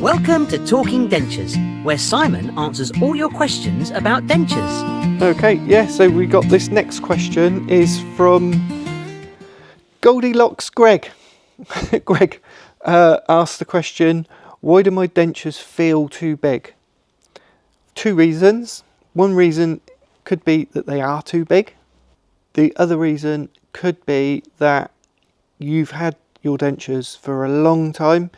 Welcome to Talking Dentures, where Simon answers all your questions about dentures. Okay, yeah, so we got this next question is from Goldilocks Greg. Greg asked the question, why do my dentures feel too big? Two reasons. One reason could be that they are too big. The other reason could be that you've had your dentures for a long time.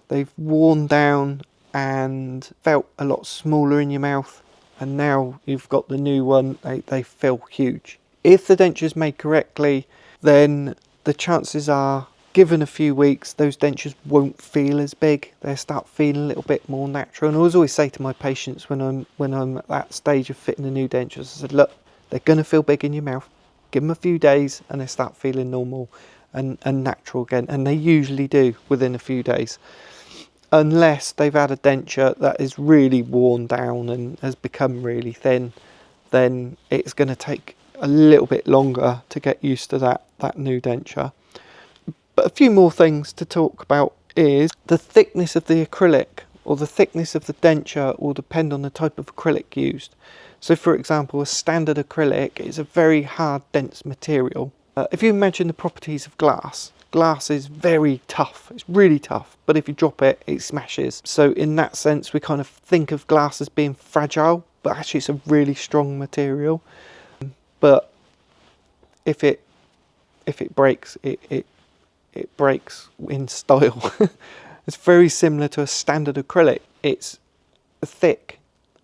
They've worn down and felt a lot smaller in your mouth, and now you've got the new one, they feel huge. If the denture's made correctly, then the chances are, given a few weeks, those dentures won't feel as big. They'll start feeling a little bit more natural. And I always say to my patients when I'm at that stage of fitting the new dentures, I said, look, they're going to feel big in your mouth. Give them a few days and they start feeling normal and natural again. And they usually do within a few days. Unless they've had a denture that is really worn down and has become really thin, then it's going to take a little bit longer to get used to that new denture. But a few more things to talk about is the thickness of the acrylic, or the thickness of the denture will depend on the type of acrylic used. So for example, a standard acrylic is a very hard, dense material. If you imagine the properties of glass, glass is very tough, it's really tough, but if you drop it, it smashes. So in that sense, we kind of think of glass as being fragile, but actually it's a really strong material. But if it breaks, it breaks in style. It's very similar to a standard acrylic. It's thick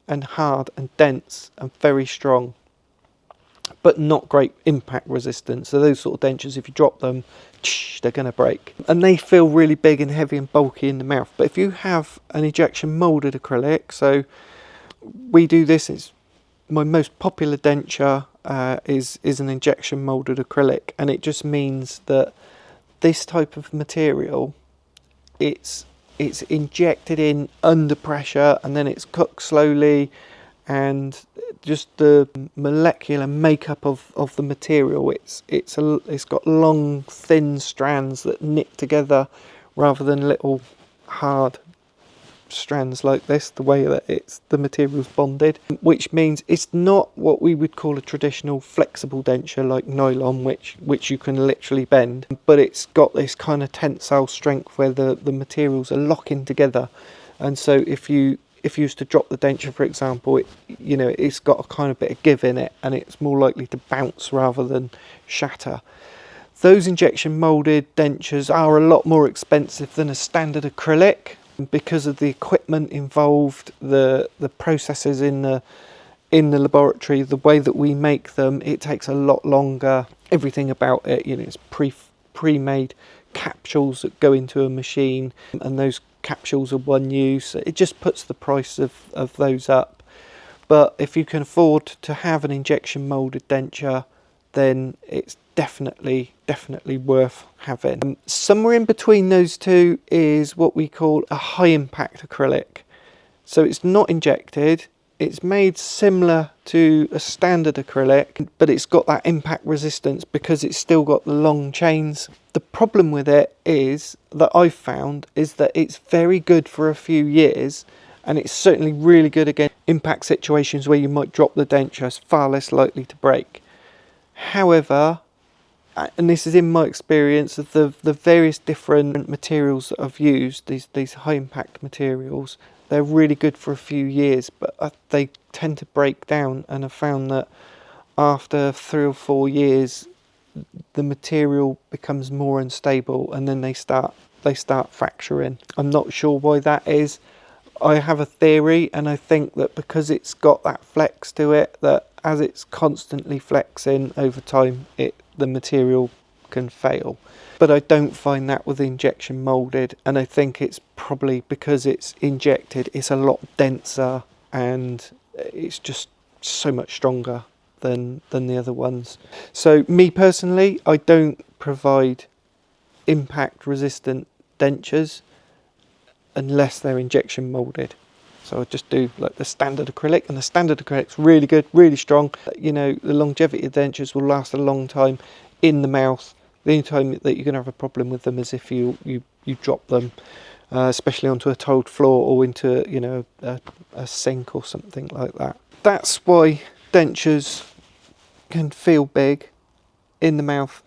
and hard and dense and very strong, but not great impact resistance. So those sort of dentures, if you drop them, they're going to break. And they feel really big and heavy and bulky in the mouth. But if you have an injection moulded acrylic, so we do this, it's my most popular denture is an injection moulded acrylic, and it just means that this type of material, it's injected in under pressure and then it's cooked slowly, and just the molecular makeup of the material, it's got long thin strands that knit together rather than little hard strands like this, the way that the material's bonded, which means it's not what we would call a traditional flexible denture like nylon, which you can literally bend, but it's got this kind of tensile strength where the materials are locking together. And so if you used to drop the denture, for example, it's got a kind of bit of give in it, and it's more likely to bounce rather than shatter. Those injection molded dentures are a lot more expensive than a standard acrylic, because of the equipment involved, the processes in the laboratory, the way that we make them. It takes a lot longer. Everything about it, it's pre-made capsules that go into a machine, and those capsules are one use. It just puts the price of those up. But if you can afford to have an injection molded denture, then it's definitely worth having. Somewhere in between those two is what we call a high impact acrylic. So it's not injected, it's made similar to a standard acrylic, but it's got that impact resistance because it's still got the long chains. The problem with it is that I've found is that it's very good for a few years, and it's certainly really good against impact situations where you might drop the denture. It's far less likely to break. However, and this is in my experience of the various different materials that I've used, these high impact materials, they're really good for a few years, but they tend to break down, and I've found that after 3 or 4 years the material becomes more unstable, and then they start fracturing. I'm not sure why that is. I have a theory, and I think that because it's got that flex to it, that as it's constantly flexing over time, the material can fail. But I don't find that with injection molded, and I think it's probably because it's injected, it's a lot denser and it's just so much stronger than the other ones. So me personally, I don't provide impact resistant dentures unless they're injection molded. So I just do like the standard acrylic, and the standard acrylic's really good, really strong. The longevity of dentures will last a long time in the mouth. The only time that you're going to have a problem with them is if you drop them. especially onto a tiled floor or into, you know, a sink or something like that. That's why dentures can feel big in the mouth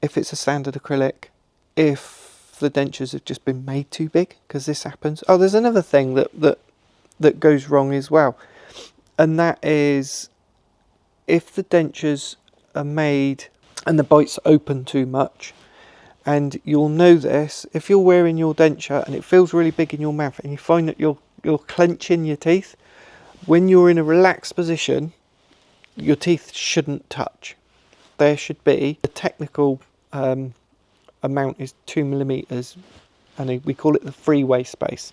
if it's a standard acrylic, if the dentures have just been made too big, because this happens. Oh, there's another thing that goes wrong as well, and that is if the dentures are made and the bites open too much. And you'll know this if you're wearing your denture and it feels really big in your mouth and you find that you're clenching your teeth. When you're in a relaxed position, your teeth shouldn't touch. There should be, the technical amount is 2mm, and we call it the freeway space.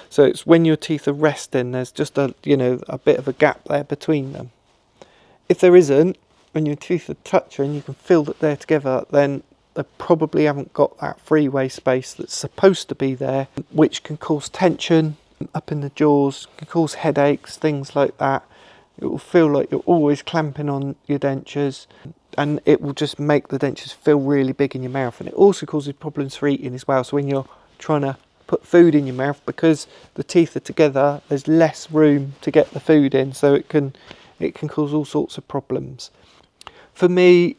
So it's when your teeth are resting, there's just a bit of a gap there between them. If there isn't, when your teeth are touching, you can feel that they're together, then they probably haven't got that freeway space that's supposed to be there, which can cause tension up in the jaws, can cause headaches, things like that. It will feel like you're always clamping on your dentures, and it will just make the dentures feel really big in your mouth. And it also causes problems for eating as well. So when you're trying to put food in your mouth, because the teeth are together, there's less room to get the food in, so it can cause all sorts of problems. For me,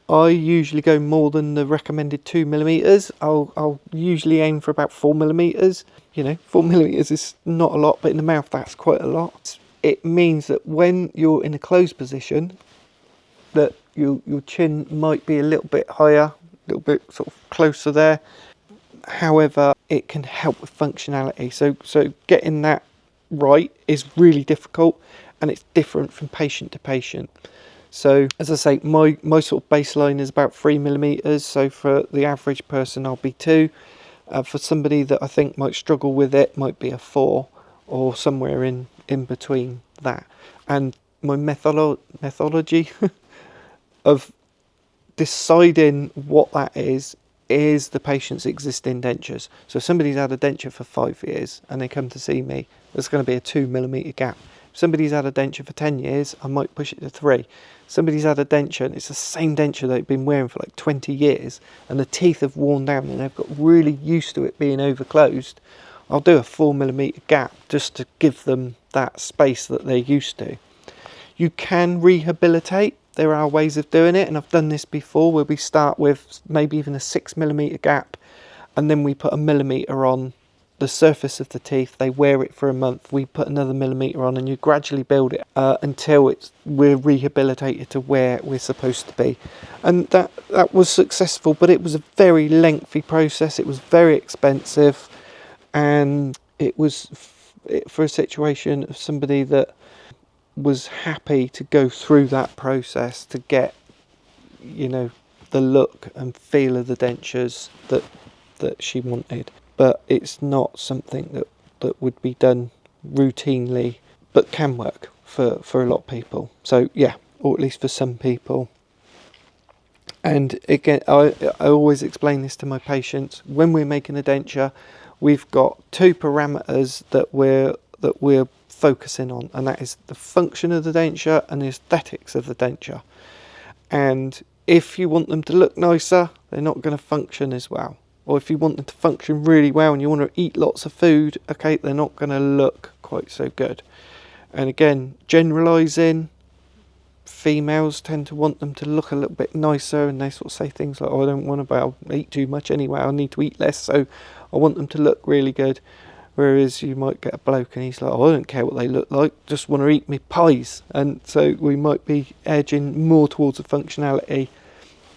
I usually go more than the recommended 2mm. I'll usually aim for about 4mm. 4mm is not a lot, but in the mouth that's quite a lot. It means that when you're in a closed position, that your chin might be a little bit higher, a little bit sort of closer there. However, it can help with functionality. So getting that right is really difficult, and it's different from patient to patient. So as I say, my sort of baseline is about 3mm. So for the average person, I'll be 2. For somebody that I think might struggle with it, might be a 4, or somewhere in between that. And my methodology of deciding what that is the patient's existing dentures. So if somebody's had a denture for 5 years and they come to see me, there's going to be a 2mm gap. If somebody's had a denture for 10 years, I might push it to 3. Somebody's had a denture and it's the same denture they've been wearing for like 20 years and the teeth have worn down and they've got really used to it being overclosed, I'll do a 4mm gap just to give them that space that they're used to. You can rehabilitate. There are ways of doing it, and I've done this before where we start with maybe even a 6mm gap and then we put a millimetre on the surface of the teeth. They wear it for a month, we put another millimetre on, and you gradually build it until we're rehabilitated to where we're supposed to be. And that was successful, but it was a very lengthy process. It was very expensive, and it was for a situation of somebody that was happy to go through that process to get, the look and feel of the dentures that she wanted. But it's not something that would be done routinely, but can work for a lot of people. So yeah, or at least for some people. And again, I always explain this to my patients. When we're making a denture, we've got 2 parameters that we're focusing on, and that is the function of the denture and the aesthetics of the denture. And if you want them to look nicer, they're not going to function as well. Or if you want them to function really well and you want to eat lots of food, okay, they're not going to look quite so good. And again, generalising, females tend to want them to look a little bit nicer, and they sort of say things like, oh, I don't want to, I'll eat too much anyway, I need to eat less, so I want them to look really good. Whereas you might get a bloke and he's like, oh, I don't care what they look like, just want to eat me pies. And so we might be edging more towards the functionality.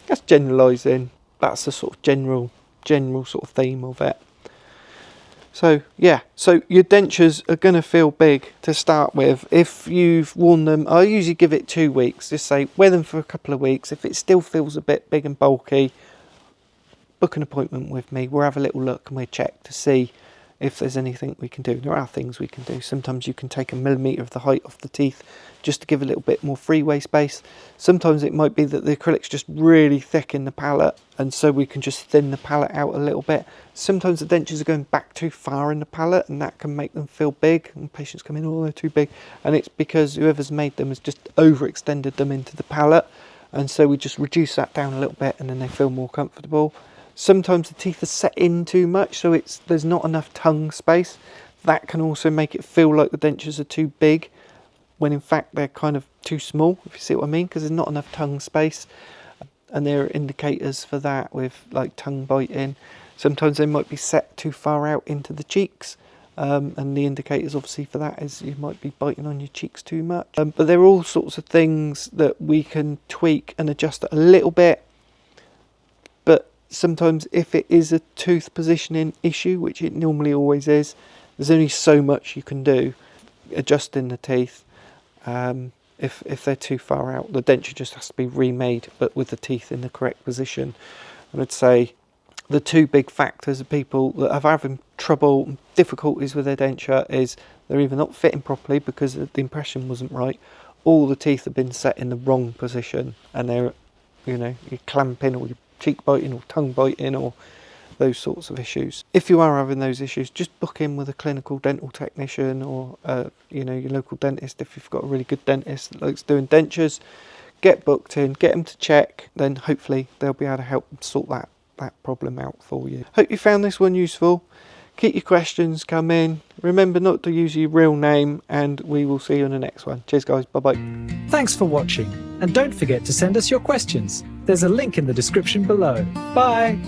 That's generalising. That's the sort of general sort of theme of it. So yeah, so your dentures are going to feel big to start with. If you've worn them, I usually give it 2 weeks. Just say wear them for a couple of weeks. If it still feels a bit big and bulky, book an appointment with me. We'll have a little look and we'll check to see if there's anything we can do. There are things we can do. Sometimes you can take a millimetre of the height off the teeth just to give a little bit more freeway space. Sometimes it might be that the acrylic's just really thick in the palate, and so we can just thin the palate out a little bit. Sometimes the dentures are going back too far in the palate, and that can make them feel big, and patients come in, oh, they're too big, and it's because whoever's made them has just overextended them into the palate, and so we just reduce that down a little bit and then they feel more comfortable. Sometimes the teeth are set in too much, so there's not enough tongue space. That can also make it feel like the dentures are too big, when in fact they're kind of too small, if you see what I mean, because there's not enough tongue space. And there are indicators for that with like tongue biting. Sometimes they might be set too far out into the cheeks, and the indicators obviously for that is you might be biting on your cheeks too much. But there are all sorts of things that we can tweak and adjust a little bit. But sometimes if it is a tooth positioning issue, which it normally always is, there's only so much you can do adjusting the teeth. If they're too far out, the denture just has to be remade, but with the teeth in the correct position. And I'd say the two big factors of people that are having trouble, difficulties with their denture, is they're either not fitting properly because the impression wasn't right, or the teeth have been set in the wrong position, and they're, you're clamping, or you're cheek biting, or tongue biting, or those sorts of issues. If you are having those issues, just book in with a clinical dental technician, or your local dentist. If you've got a really good dentist that likes doing dentures, get booked in, get them to check, then hopefully they'll be able to help sort that problem out for you. Hope you found this one useful. Keep your questions coming. Remember not to use your real name, and we will see you in the next one. Cheers guys, bye bye. Thanks for watching, and don't forget to send us your questions. There's a link in the description below. Bye!